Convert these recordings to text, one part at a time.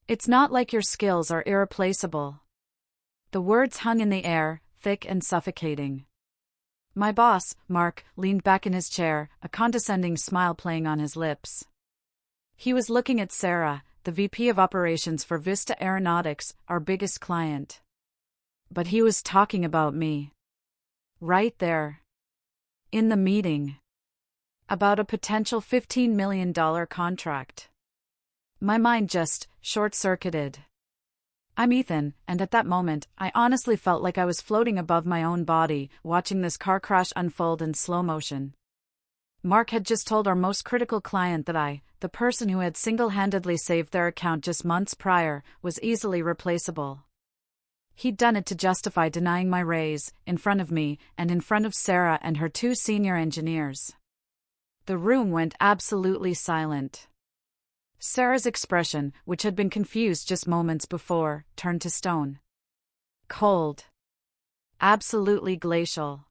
It's not like your skills are irreplaceable. The words hung in the air, thick and suffocating. My boss, Mark, leaned back in his chair, a condescending smile playing on his lips. He was looking at Sarah, the VP of Operations for Vista Aeronautics, our biggest client. But he was talking about me. Right there. In the meeting. About a potential $15 million contract. My mind just short-circuited. I'm Ethan, and at that moment, I honestly felt like I was floating above my own body, watching this car crash unfold in slow motion. Mark had just told our most critical client that I, the person who had single-handedly saved their account just months prior, was easily replaceable. He'd done it to justify denying my raise, in front of me, and in front of Sarah and her two senior engineers. The room went absolutely silent. Sarah's expression, which had been confused just moments before, turned to stone. Cold. Absolutely glacial.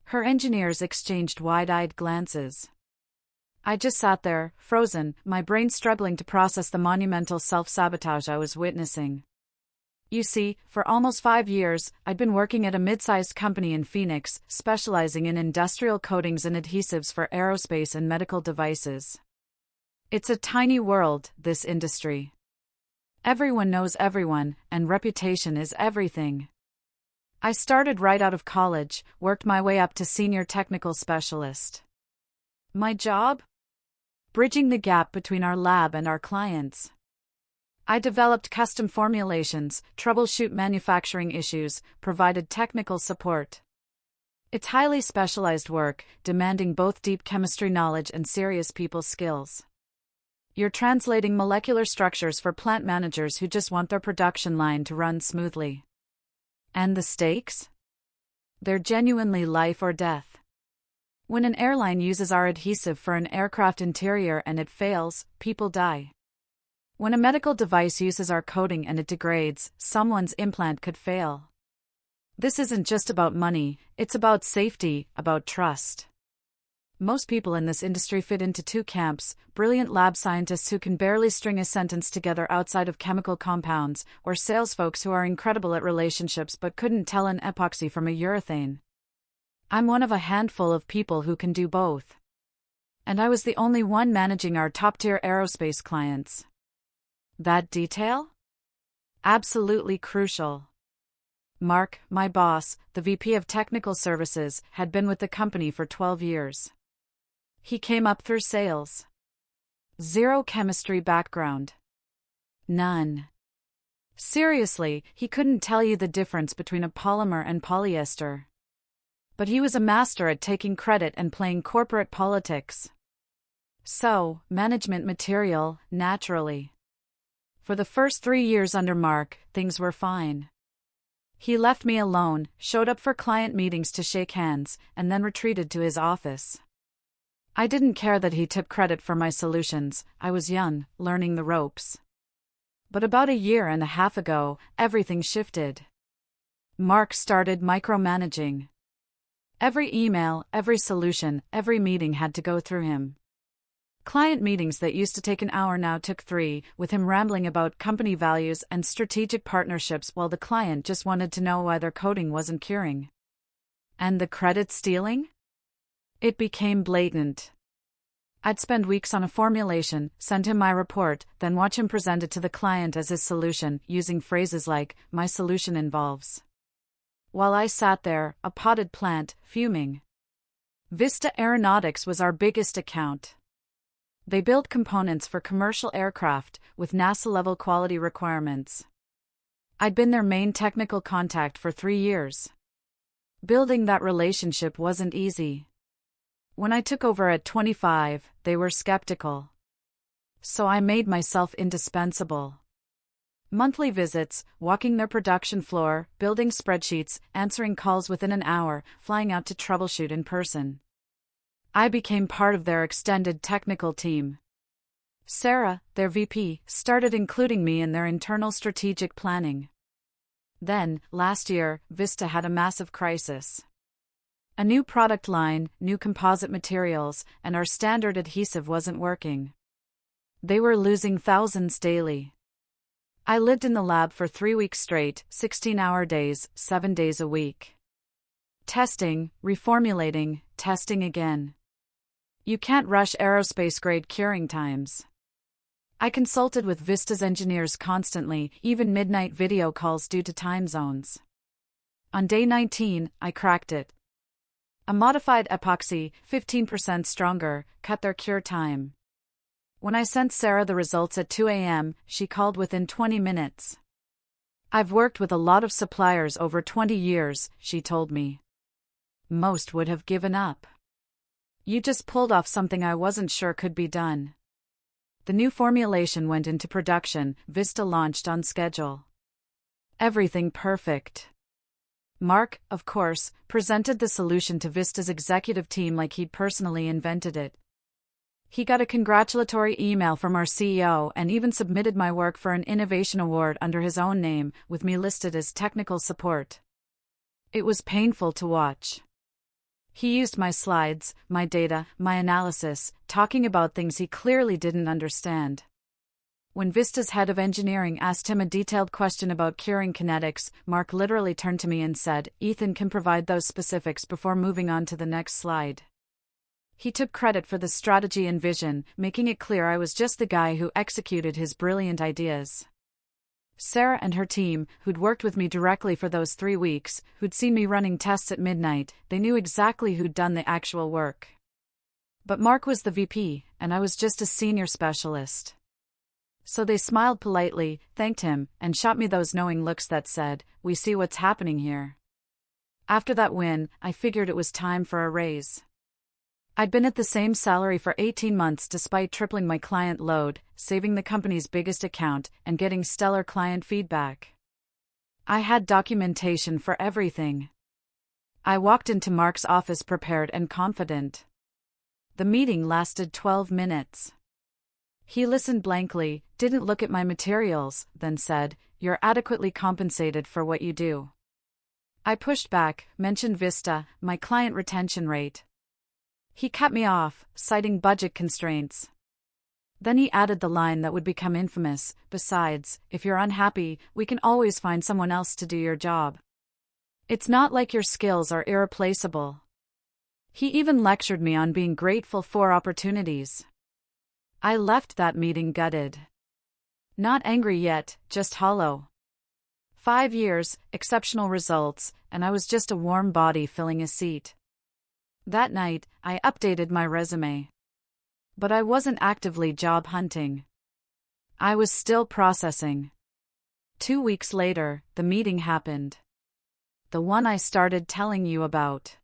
Her engineers exchanged wide-eyed glances. I just sat there, frozen, my brain struggling to process the monumental self-sabotage I was witnessing. You see, for almost 5 years, I'd been working at a mid-sized company in Phoenix, specializing in industrial coatings and adhesives for aerospace and medical devices. It's a tiny world, this industry. Everyone knows everyone, and reputation is everything. I started right out of college, worked my way up to senior technical specialist. My job? Bridging the gap between our lab and our clients. I developed custom formulations, troubleshoot manufacturing issues, provided technical support. It's highly specialized work, demanding both deep chemistry knowledge and serious people skills. You're translating molecular structures for plant managers who just want their production line to run smoothly. And the stakes? They're genuinely life or death. When an airline uses our adhesive for an aircraft interior and it fails, people die. When a medical device uses our coating and it degrades, someone's implant could fail. This isn't just about money, it's about safety, about trust. Most people in this industry fit into two camps: brilliant lab scientists who can barely string a sentence together outside of chemical compounds, or sales folks who are incredible at relationships but couldn't tell an epoxy from a urethane. I'm one of a handful of people who can do both. And I was the only one managing our top-tier aerospace clients. That detail? Absolutely crucial. Mark, my boss, the VP of Technical Services, had been with the company for 12 years. He came up through sales. Zero chemistry background. None. Seriously, he couldn't tell you the difference between a polymer and polyester. But he was a master at taking credit and playing corporate politics. So, management material, naturally. For the first 3 years under Mark, things were fine. He left me alone, showed up for client meetings to shake hands, and then retreated to his office. I didn't care that he took credit for my solutions. I was young, learning the ropes. But about 1.5 years ago, everything shifted. Mark started micromanaging. Every email, every solution, every meeting had to go through him. Client meetings that used to take an hour now took 3, with him rambling about company values and strategic partnerships while the client just wanted to know why their coating wasn't curing. And the credit stealing? It became blatant. I'd spend weeks on a formulation, send him my report, then watch him present it to the client as his solution, using phrases like, "My solution involves." While I sat there, a potted plant, fuming. Vista Aeronautics was our biggest account. They built components for commercial aircraft, with NASA-level quality requirements. I'd been their main technical contact for 3 years. Building that relationship wasn't easy. When I took over at 25, they were skeptical. So I made myself indispensable. Monthly visits, walking their production floor, building spreadsheets, answering calls within an hour, flying out to troubleshoot in person. I became part of their extended technical team. Sarah, their VP, started including me in their internal strategic planning. Then, last year, Vista had a massive crisis. A new product line, new composite materials, and our standard adhesive wasn't working. They were losing thousands daily. I lived in the lab for 3 weeks straight, 16-hour days, 7 days a week. Testing, reformulating, testing again. You can't rush aerospace-grade curing times. I consulted with Vista's engineers constantly, even midnight video calls due to time zones. On day 19, I cracked it. A modified epoxy, 15% stronger, cut their cure time. When I sent Sarah the results at 2 a.m., she called within 20 minutes. I've worked with a lot of suppliers over 20 years, she told me. Most would have given up. You just pulled off something I wasn't sure could be done. The new formulation went into production, Vista launched on schedule. Everything perfect. Mark, of course, presented the solution to Vista's executive team like he'd personally invented it. He got a congratulatory email from our CEO and even submitted my work for an innovation award under his own name, with me listed as technical support. It was painful to watch. He used my slides, my data, my analysis, talking about things he clearly didn't understand. When Vista's head of engineering asked him a detailed question about curing kinetics, Mark literally turned to me and said, "Ethan can provide those specifics before moving on to the next slide." He took credit for the strategy and vision, making it clear I was just the guy who executed his brilliant ideas. Sarah and her team, who'd worked with me directly for those 3 weeks, who'd seen me running tests at midnight, they knew exactly who'd done the actual work. But Mark was the VP, and I was just a senior specialist. So they smiled politely, thanked him, and shot me those knowing looks that said, "We see what's happening here." After that win, I figured it was time for a raise. I'd been at the same salary for 18 months despite tripling my client load, saving the company's biggest account, and getting stellar client feedback. I had documentation for everything. I walked into Mark's office prepared and confident. The meeting lasted 12 minutes. He listened blankly, didn't look at my materials, then said, "You're adequately compensated for what you do." I pushed back, mentioned Vista, my client retention rate. He cut me off, citing budget constraints. Then he added the line that would become infamous, "Besides, if you're unhappy, we can always find someone else to do your job. It's not like your skills are irreplaceable." He even lectured me on being grateful for opportunities. I left that meeting gutted. Not angry yet, just hollow. 5 years, exceptional results, and I was just a warm body filling a seat. That night, I updated my resume. But I wasn't actively job hunting. I was still processing. 2 weeks later, the meeting happened. The one I started telling you about.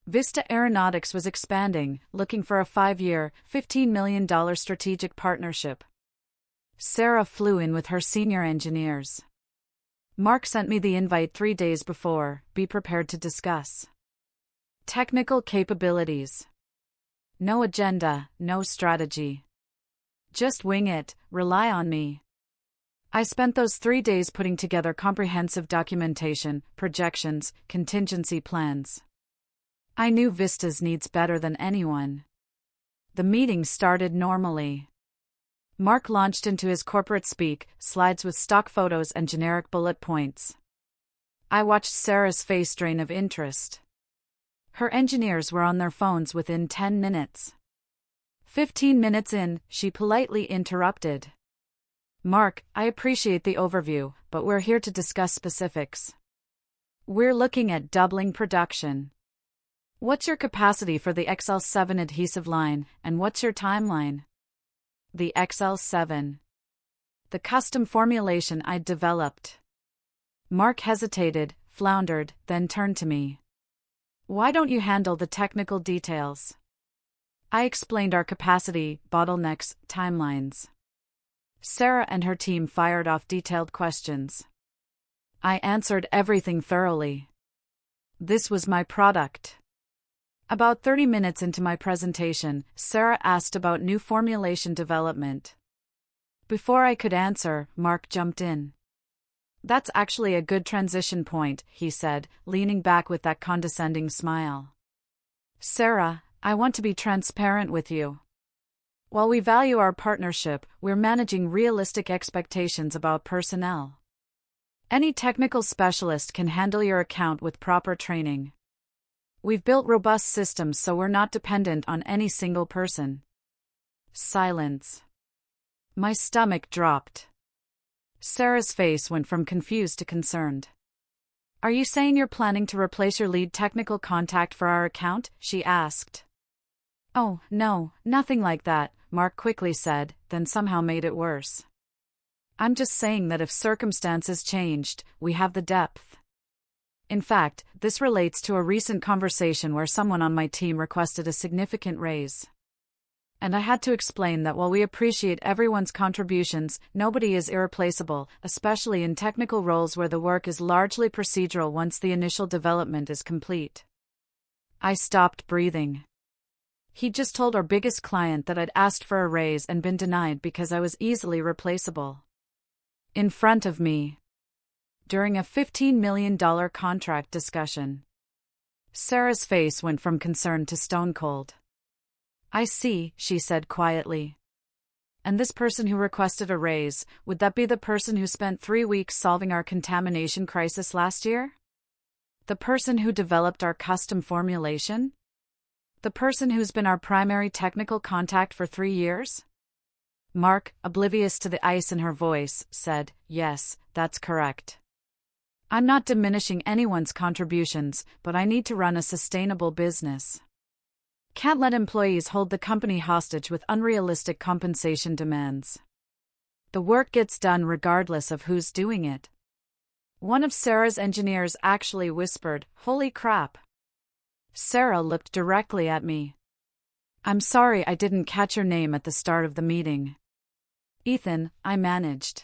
Vista Aeronautics was expanding, looking for a 5-year, $15 million strategic partnership. Sarah flew in with her senior engineers. Mark sent me the invite 3 days before, "Be prepared to discuss technical capabilities. No agenda, no strategy. Just wing it, rely on me." I spent those 3 days putting together comprehensive documentation, projections, contingency plans. I knew Vista's needs better than anyone. The meeting started normally. Mark launched into his corporate speak, slides with stock photos and generic bullet points. I watched Sarah's face drain of interest. Her engineers were on their phones within 10 minutes. 15 minutes in, she politely interrupted. "Mark, I appreciate the overview, but we're here to discuss specifics. We're looking at doubling production. What's your capacity for the XL7 adhesive line, and what's your timeline?" The XL7. The custom formulation I'd developed. Mark hesitated, floundered, then turned to me. "Why don't you handle the technical details?" I explained our capacity, bottlenecks, timelines. Sarah and her team fired off detailed questions. I answered everything thoroughly. This was my product. About 30 minutes into my presentation, Sarah asked about new formulation development. Before I could answer, Mark jumped in. "That's actually a good transition point," he said, leaning back with that condescending smile. "Sarah, I want to be transparent with you. While we value our partnership, we're managing realistic expectations about personnel. Any technical specialist can handle your account with proper training. We've built robust systems so we're not dependent on any single person. Silence. My stomach dropped. Sarah's face went from confused to concerned. Are you saying you're planning to replace your lead technical contact for our account? She asked. Oh, no, nothing like that, Mark quickly said, then somehow made it worse. I'm just saying that if circumstances changed, we have the depth. In fact, this relates to a recent conversation where someone on my team requested a significant raise. And I had to explain that while we appreciate everyone's contributions, nobody is irreplaceable, especially in technical roles where the work is largely procedural once the initial development is complete. I stopped breathing. He just told our biggest client that I'd asked for a raise and been denied because I was easily replaceable. In front of me. During a $15 million contract discussion. Sarah's face went from concern to stone cold. I see, she said quietly. And this person who requested a raise, would that be the person who spent 3 weeks solving our contamination crisis last year? The person who developed our custom formulation? The person who's been our primary technical contact for 3 years? Mark, oblivious to the ice in her voice, said, Yes, that's correct. I'm not diminishing anyone's contributions, but I need to run a sustainable business. Can't let employees hold the company hostage with unrealistic compensation demands. The work gets done regardless of who's doing it. One of Sarah's engineers actually whispered, Holy crap. Sarah looked directly at me. I'm sorry I didn't catch your name at the start of the meeting. Ethan, I managed.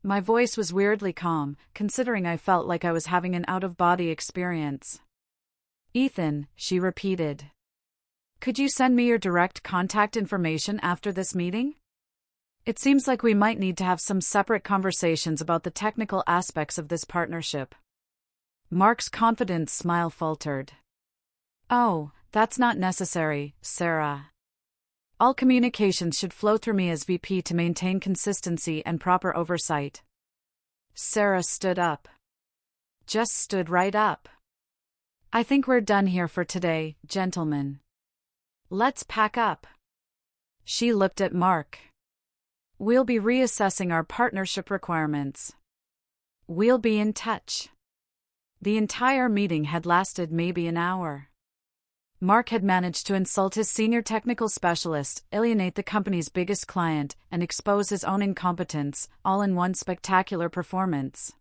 My voice was weirdly calm, considering I felt like I was having an out-of-body experience. Ethan, she repeated. Could you send me your direct contact information after this meeting? It seems like we might need to have some separate conversations about the technical aspects of this partnership. Mark's confident smile faltered. Oh, that's not necessary, Sarah. All communications should flow through me as VP to maintain consistency and proper oversight. Sarah stood up. Just stood right up. I think we're done here for today, gentlemen. Let's pack up. She looked at Mark. We'll be reassessing our partnership requirements. We'll be in touch. The entire meeting had lasted maybe an hour. Mark had managed to insult his senior technical specialist, alienate the company's biggest client, and expose his own incompetence, all in one spectacular performance.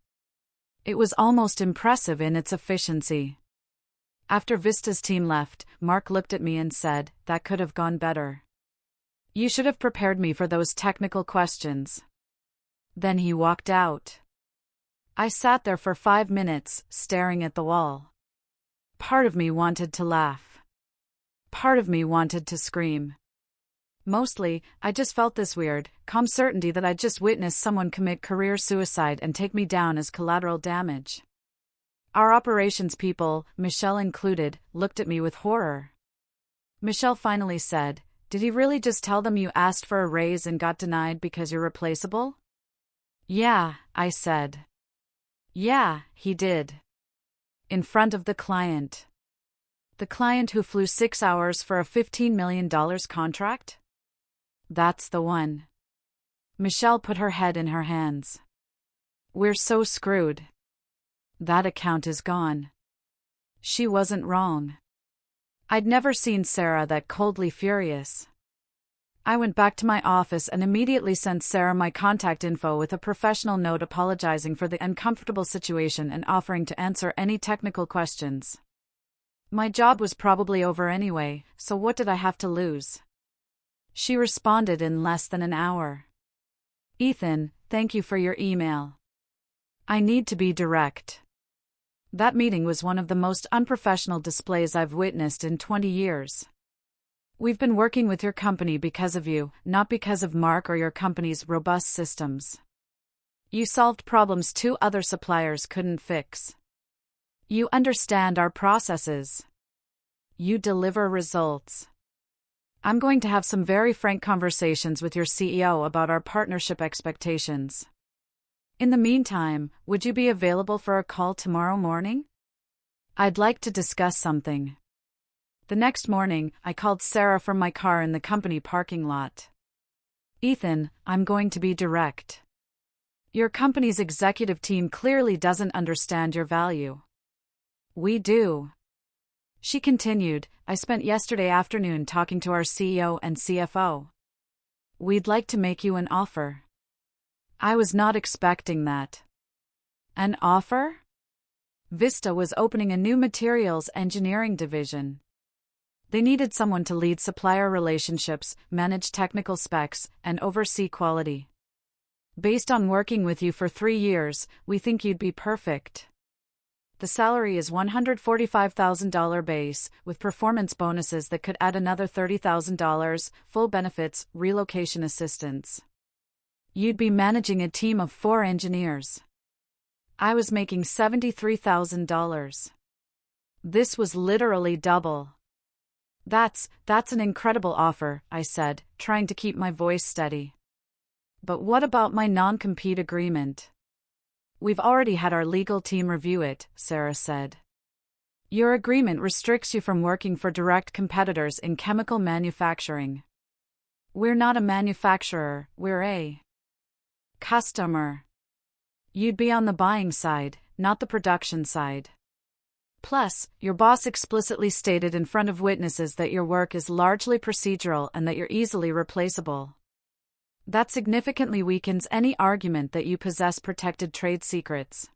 It was almost impressive in its efficiency. After Vista's team left, Mark looked at me and said, That could have gone better. You should have prepared me for those technical questions. Then he walked out. I sat there for 5 minutes, staring at the wall. Part of me wanted to laugh. Part of me wanted to scream. Mostly, I just felt this weird, calm certainty that I'd just witnessed someone commit career suicide and take me down as collateral damage. Our operations people, Michelle included, looked at me with horror. Michelle finally said, Did he really just tell them you asked for a raise and got denied because you're replaceable? Yeah, I said. Yeah, he did. In front of the client. The client who flew 6 hours for a $15 million contract? That's the one. Michelle put her head in her hands. We're so screwed. That account is gone. She wasn't wrong. I'd never seen Sarah that coldly furious. I went back to my office and immediately sent Sarah my contact info with a professional note apologizing for the uncomfortable situation and offering to answer any technical questions. My job was probably over anyway, so what did I have to lose? She responded in less than an hour. Ethan, thank you for your email. I need to be direct. That meeting was one of the most unprofessional displays I've witnessed in 20 years. We've been working with your company because of you, not because of Mark or your company's robust systems. You solved problems 2 other suppliers couldn't fix. You understand our processes. You deliver results. I'm going to have some very frank conversations with your CEO about our partnership expectations. In the meantime, would you be available for a call tomorrow morning? I'd like to discuss something. The next morning, I called Sarah from my car in the company parking lot. Ethan, I'm going to be direct. Your company's executive team clearly doesn't understand your value. We do. She continued, I spent yesterday afternoon talking to our CEO and CFO. We'd like to make you an offer. I was not expecting that. An offer? Vista was opening a new materials engineering division. They needed someone to lead supplier relationships, manage technical specs, and oversee quality. Based on working with you for 3 years, we think you'd be perfect. The salary is $145,000 base, with performance bonuses that could add another $30,000, full benefits, relocation assistance. You'd be managing a team of 4 engineers. I was making $73,000. This was literally double. That's an incredible offer, I said, trying to keep my voice steady. But what about my non-compete agreement? We've already had our legal team review it, Sarah said. Your agreement restricts you from working for direct competitors in chemical manufacturing. We're not a manufacturer, we're a customer. You'd be on the buying side, not the production side. Plus, your boss explicitly stated in front of witnesses that your work is largely procedural and that you're easily replaceable. That significantly weakens any argument that you possess protected trade secrets.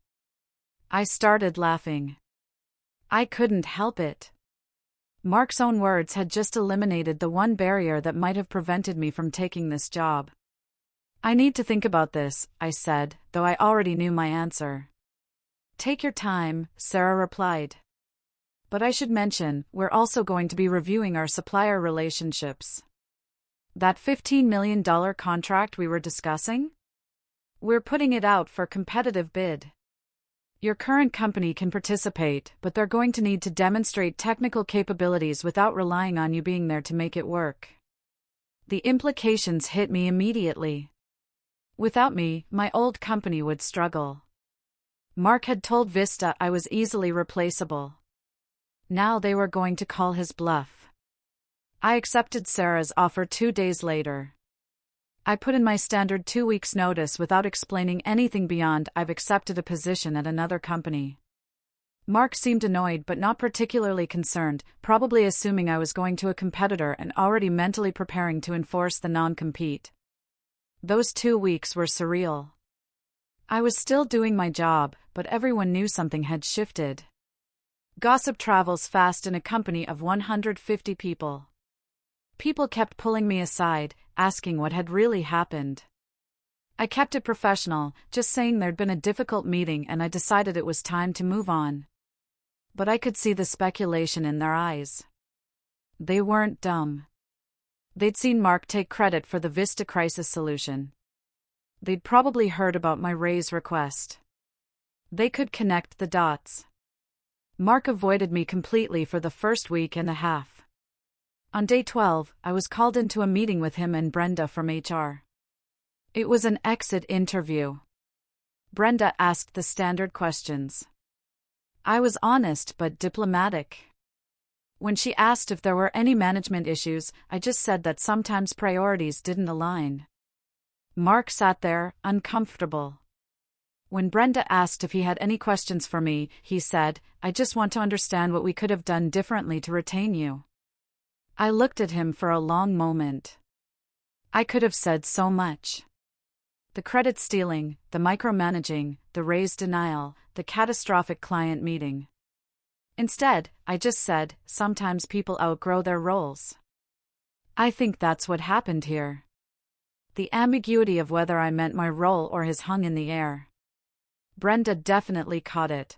I started laughing. I couldn't help it. Mark's own words had just eliminated the one barrier that might have prevented me from taking this job. I need to think about this, I said, though I already knew my answer. Take your time, Sarah replied. But I should mention, we're also going to be reviewing our supplier relationships. That $15 million contract we were discussing? We're putting it out for competitive bid. Your current company can participate, but they're going to need to demonstrate technical capabilities without relying on you being there to make it work. The implications hit me immediately. Without me, my old company would struggle. Mark had told Vista I was easily replaceable. Now they were going to call his bluff. I accepted Sarah's offer 2 days later. I put in my standard 2 weeks' notice without explaining anything beyond I've accepted a position at another company. Mark seemed annoyed but not particularly concerned, probably assuming I was going to a competitor and already mentally preparing to enforce the non-compete. Those 2 weeks were surreal. I was still doing my job, but everyone knew something had shifted. Gossip travels fast in a company of 150 people. People kept pulling me aside, asking what had really happened. I kept it professional, just saying there'd been a difficult meeting and I decided it was time to move on. But I could see the speculation in their eyes. They weren't dumb. They'd seen Mark take credit for the Vista crisis solution. They'd probably heard about my raise request. They could connect the dots. Mark avoided me completely for the first week and a half. On day 12, I was called into a meeting with him and Brenda from HR. It was an exit interview. Brenda asked the standard questions. I was honest but diplomatic. When she asked if there were any management issues, I just said that sometimes priorities didn't align. Mark sat there, uncomfortable. When Brenda asked if he had any questions for me, he said, I just want to understand what we could have done differently to retain you. I looked at him for a long moment. I could have said so much. The credit stealing, the micromanaging, the raise denial, the catastrophic client meeting. Instead, I just said, sometimes people outgrow their roles. I think that's what happened here. The ambiguity of whether I meant my role or his hung in the air. Brenda definitely caught it.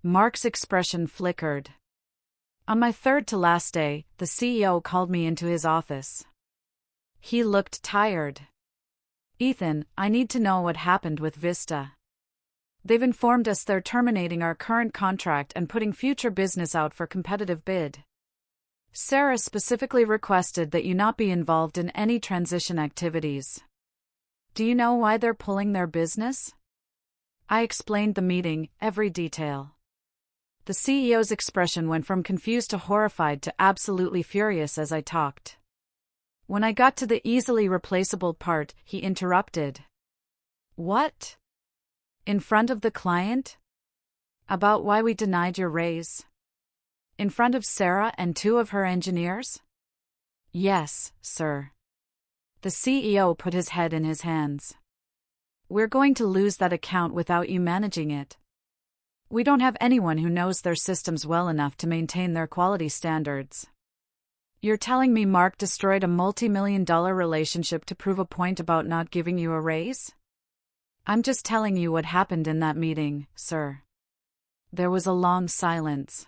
Mark's expression flickered. On my third to last day, the CEO called me into his office. He looked tired. Ethan, I need to know what happened with Vista. They've informed us they're terminating our current contract and putting future business out for competitive bid. Sarah specifically requested that you not be involved in any transition activities. Do you know why they're pulling their business? I explained the meeting, every detail. The CEO's expression went from confused to horrified to absolutely furious as I talked. When I got to the easily replaceable part, he interrupted. What? In front of the client? About why we denied your raise? In front of Sarah and 2 of her engineers? Yes, sir. The CEO put his head in his hands. We're going to lose that account without you managing it. We don't have anyone who knows their systems well enough to maintain their quality standards. You're telling me Mark destroyed a multi-million-dollar relationship to prove a point about not giving you a raise? I'm just telling you what happened in that meeting, sir. There was a long silence.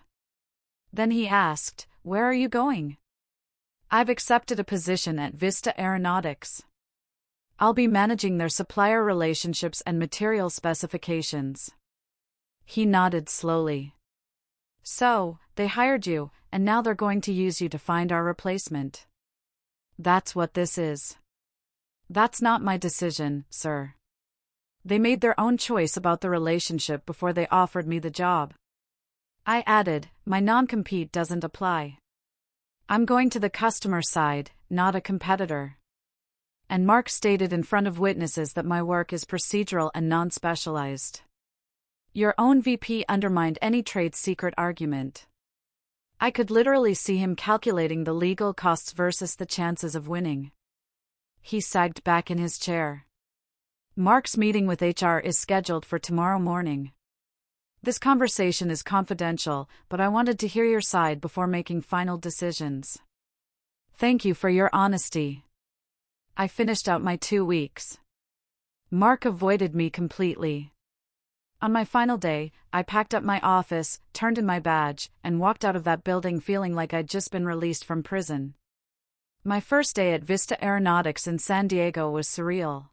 Then he asked, "Where are you going?" I've accepted a position at Vista Aeronautics. I'll be managing their supplier relationships and material specifications. He nodded slowly. So, they hired you, and now they're going to use you to find our replacement. That's what this is. That's not my decision, sir. They made their own choice about the relationship before they offered me the job. I added, my non-compete doesn't apply. I'm going to the customer side, not a competitor. And Mark stated in front of witnesses that my work is procedural and non-specialized. Your own VP undermined any trade secret argument. I could literally see him calculating the legal costs versus the chances of winning. He sagged back in his chair. Mark's meeting with HR is scheduled for tomorrow morning. This conversation is confidential, but I wanted to hear your side before making final decisions. Thank you for your honesty. I finished out my 2 weeks. Mark avoided me completely. On my final day, I packed up my office, turned in my badge, and walked out of that building feeling like I'd just been released from prison. My first day at Vista Aeronautics in San Diego was surreal.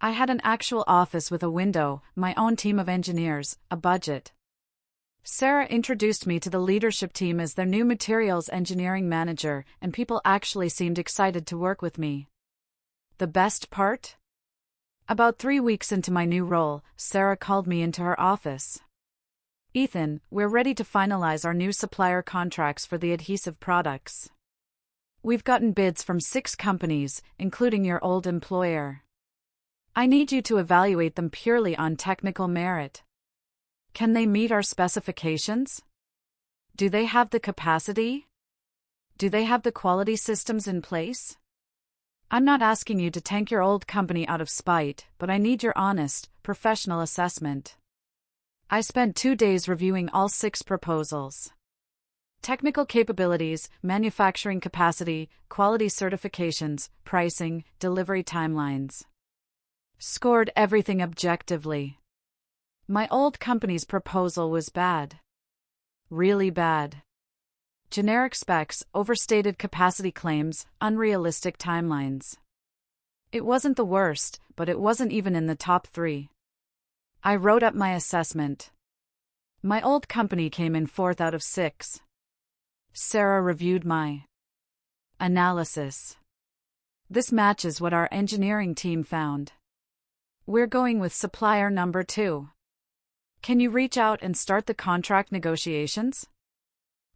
I had an actual office with a window, my own team of engineers, a budget. Sarah introduced me to the leadership team as their new materials engineering manager, and people actually seemed excited to work with me. The best part? About 3 weeks into my new role, Sarah called me into her office. Ethan, we're ready to finalize our new supplier contracts for the adhesive products. We've gotten bids from 6 companies, including your old employer. I need you to evaluate them purely on technical merit. Can they meet our specifications? Do they have the capacity? Do they have the quality systems in place? I'm not asking you to tank your old company out of spite, but I need your honest, professional assessment. I spent 2 days reviewing all 6 proposals. Technical capabilities, manufacturing capacity, quality certifications, pricing, delivery timelines. Scored everything objectively. My old company's proposal was bad. Really bad. Generic specs, overstated capacity claims, unrealistic timelines. It wasn't the worst, but it wasn't even in the top 3. I wrote up my assessment. My old company came in 4th out of 6. Sarah reviewed my analysis. This matches what our engineering team found. We're going with supplier number 2. Can you reach out and start the contract negotiations?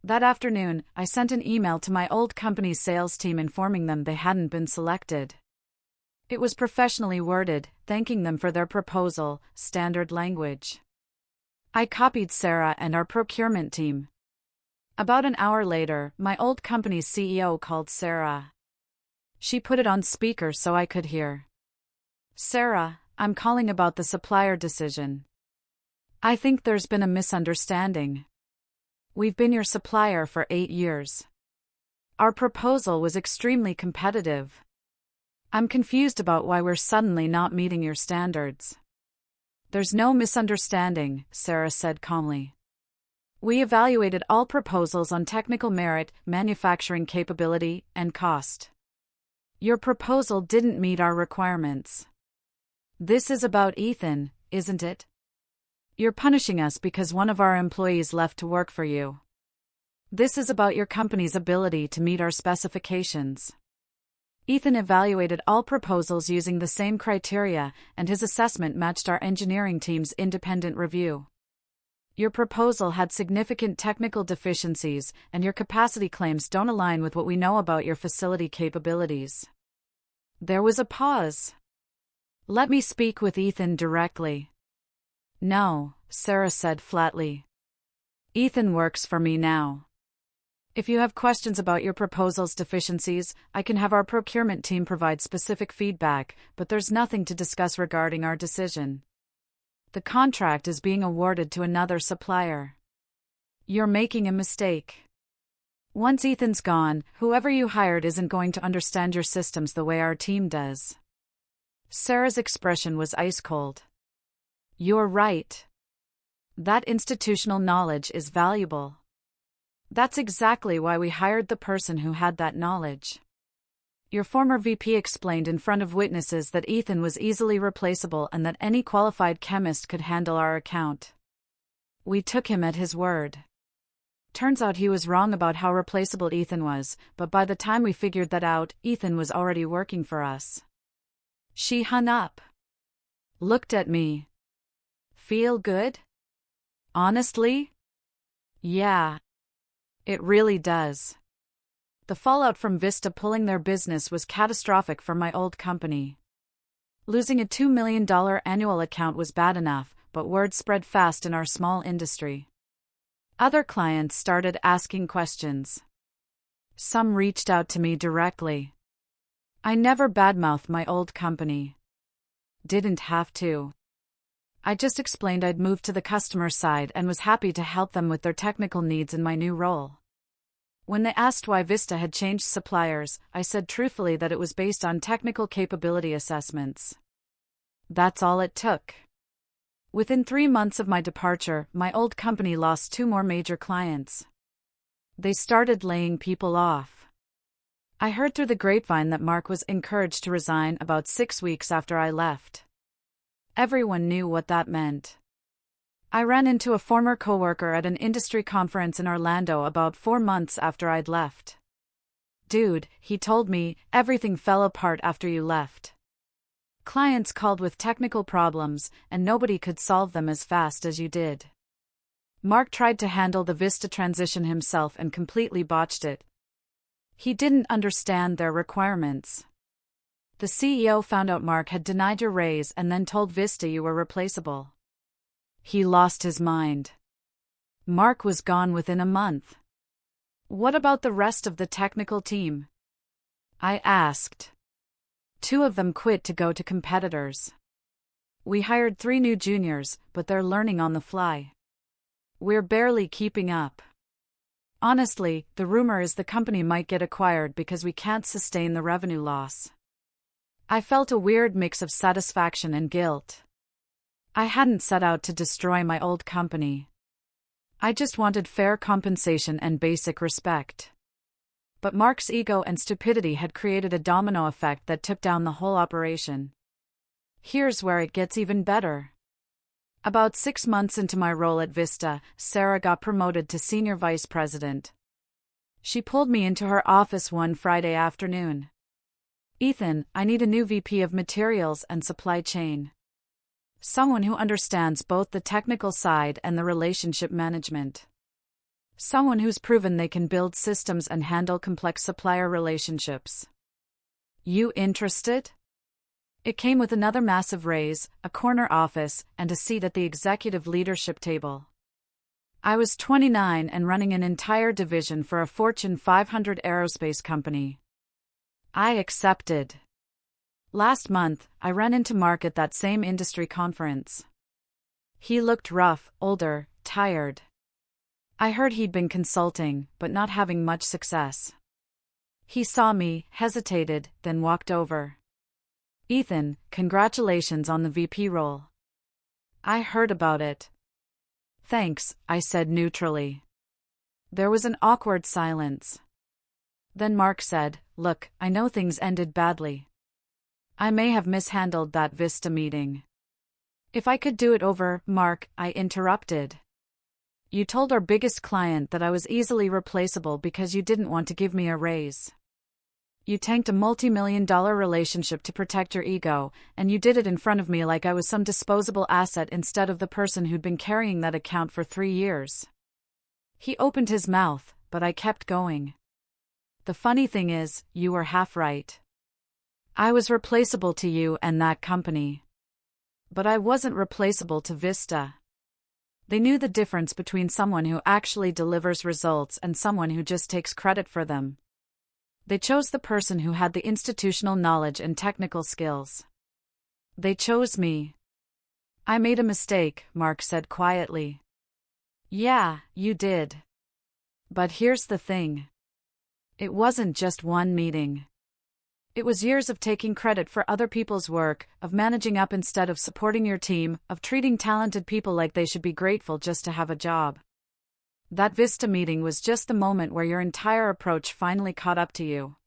That afternoon, I sent an email to my old company's sales team informing them they hadn't been selected. It was professionally worded, thanking them for their proposal, standard language. I copied Sarah and our procurement team. About an hour later, my old company's CEO called Sarah. She put it on speaker so I could hear. Sarah, I'm calling about the supplier decision. I think there's been a misunderstanding. We've been your supplier for 8 years. Our proposal was extremely competitive. I'm confused about why we're suddenly not meeting your standards. There's no misunderstanding, Sarah said calmly. We evaluated all proposals on technical merit, manufacturing capability, and cost. Your proposal didn't meet our requirements. This is about Ethan, isn't it? You're punishing us because one of our employees left to work for you. This is about your company's ability to meet our specifications. Ethan evaluated all proposals using the same criteria, and his assessment matched our engineering team's independent review. Your proposal had significant technical deficiencies, and your capacity claims don't align with what we know about your facility capabilities. There was a pause. Let me speak with Ethan directly. No, Sarah said flatly. Ethan works for me now. If you have questions about your proposal's deficiencies, I can have our procurement team provide specific feedback, but there's nothing to discuss regarding our decision. The contract is being awarded to another supplier. You're making a mistake. Once Ethan's gone, whoever you hired isn't going to understand your systems the way our team does. Sarah's expression was ice cold. You're right. That institutional knowledge is valuable. That's exactly why we hired the person who had that knowledge. Your former VP explained in front of witnesses that Ethan was easily replaceable and that any qualified chemist could handle our account. We took him at his word. Turns out he was wrong about how replaceable Ethan was, but by the time we figured that out, Ethan was already working for us. She hung up. Looked at me. Feel good? Honestly? Yeah. It really does. The fallout from Vista pulling their business was catastrophic for my old company. Losing a $2 million annual account was bad enough, but word spread fast in our small industry. Other clients started asking questions. Some reached out to me directly. I never badmouthed my old company. Didn't have to. I just explained I'd moved to the customer side and was happy to help them with their technical needs in my new role. When they asked why Vista had changed suppliers, I said truthfully that it was based on technical capability assessments. That's all it took. Within 3 months of my departure, my old company lost 2 more major clients. They started laying people off. I heard through the grapevine that Mark was encouraged to resign about 6 weeks after I left. Everyone knew what that meant. I ran into a former coworker at an industry conference in Orlando about 4 months after I'd left. Dude, he told me, everything fell apart after you left. Clients called with technical problems, and nobody could solve them as fast as you did. Mark tried to handle the Vista transition himself and completely botched it. He didn't understand their requirements. The CEO found out Mark had denied your raise and then told Vista you were replaceable. He lost his mind. Mark was gone within a month. What about the rest of the technical team? I asked. 2 of them quit to go to competitors. We hired 3 new juniors, but they're learning on the fly. We're barely keeping up. Honestly, the rumor is the company might get acquired because we can't sustain the revenue loss. I felt a weird mix of satisfaction and guilt. I hadn't set out to destroy my old company. I just wanted fair compensation and basic respect. But Mark's ego and stupidity had created a domino effect that took down the whole operation. Here's where it gets even better. About 6 months into my role at Vista, Sarah got promoted to Senior Vice President. She pulled me into her office one Friday afternoon. Ethan, I need a new VP of Materials and Supply Chain. Someone who understands both the technical side and the relationship management. Someone who's proven they can build systems and handle complex supplier relationships. You interested? It came with another massive raise, a corner office, and a seat at the executive leadership table. I was 29 and running an entire division for a Fortune 500 aerospace company. I accepted. Last month, I ran into Mark at that same industry conference. He looked rough, older, tired. I heard he'd been consulting, but not having much success. He saw me, hesitated, then walked over. Ethan, congratulations on the VP role. I heard about it. Thanks, I said neutrally. There was an awkward silence. Then Mark said, Look, I know things ended badly. I may have mishandled that Vista meeting. If I could do it over, Mark, I interrupted. You told our biggest client that I was easily replaceable because you didn't want to give me a raise. You tanked a multi-million-dollar relationship to protect your ego, and you did it in front of me like I was some disposable asset instead of the person who'd been carrying that account for 3 years. He opened his mouth, but I kept going. The funny thing is, you were half right. I was replaceable to you and that company. But I wasn't replaceable to Vista. They knew the difference between someone who actually delivers results and someone who just takes credit for them. They chose the person who had the institutional knowledge and technical skills. They chose me. I made a mistake, Mark said quietly. Yeah, you did. But here's the thing. It wasn't just one meeting. It was years of taking credit for other people's work, of managing up instead of supporting your team, of treating talented people like they should be grateful just to have a job. That Vista meeting was just the moment where your entire approach finally caught up to you.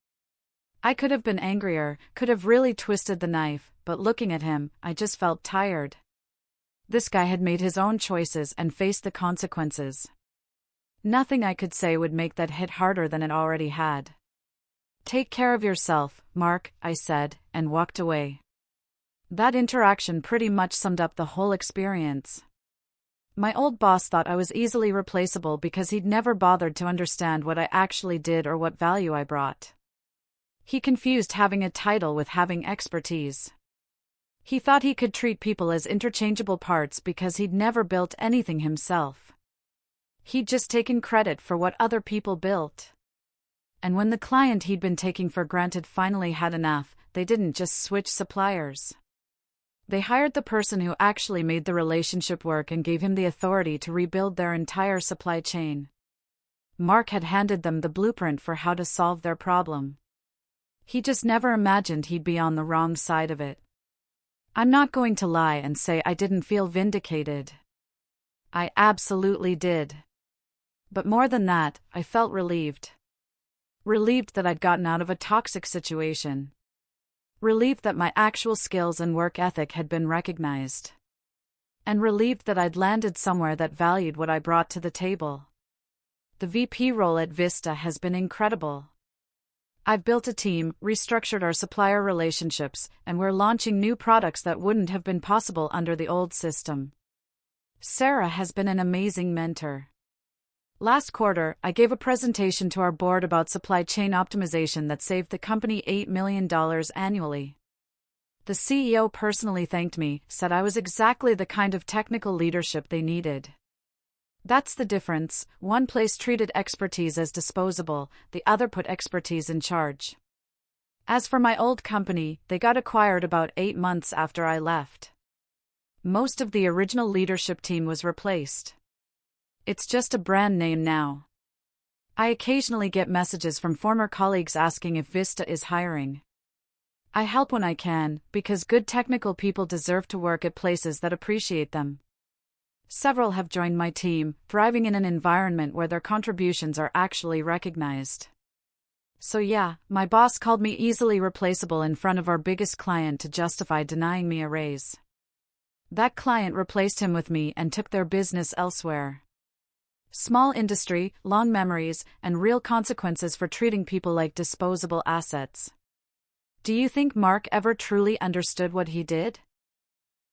I could have been angrier, could have really twisted the knife, but looking at him, I just felt tired. This guy had made his own choices and faced the consequences. Nothing I could say would make that hit harder than it already had. Take care of yourself, Mark, I said, and walked away. That interaction pretty much summed up the whole experience. My old boss thought I was easily replaceable because he'd never bothered to understand what I actually did or what value I brought. He confused having a title with having expertise. He thought he could treat people as interchangeable parts because he'd never built anything himself. He'd just taken credit for what other people built. And when the client he'd been taking for granted finally had enough, they didn't just switch suppliers. They hired the person who actually made the relationship work and gave him the authority to rebuild their entire supply chain. Mark had handed them the blueprint for how to solve their problem. He just never imagined he'd be on the wrong side of it. I'm not going to lie and say I didn't feel vindicated. I absolutely did. But more than that, I felt relieved. Relieved that I'd gotten out of a toxic situation. Relieved that my actual skills and work ethic had been recognized. And relieved that I'd landed somewhere that valued what I brought to the table. The VP role at Vista has been incredible. I've built a team, restructured our supplier relationships, and we're launching new products that wouldn't have been possible under the old system. Sarah has been an amazing mentor. Last quarter, I gave a presentation to our board about supply chain optimization that saved the company $8 million annually. The CEO personally thanked me, said I was exactly the kind of technical leadership they needed. That's the difference. One place treated expertise as disposable, the other put expertise in charge. As for my old company, they got acquired about 8 months after I left. Most of the original leadership team was replaced. It's just a brand name now. I occasionally get messages from former colleagues asking if Vista is hiring. I help when I can, because good technical people deserve to work at places that appreciate them. Several have joined my team, thriving in an environment where their contributions are actually recognized. So yeah, my boss called me easily replaceable in front of our biggest client to justify denying me a raise. That client replaced him with me and took their business elsewhere. Small industry, long memories, and real consequences for treating people like disposable assets. Do you think Mark ever truly understood what he did?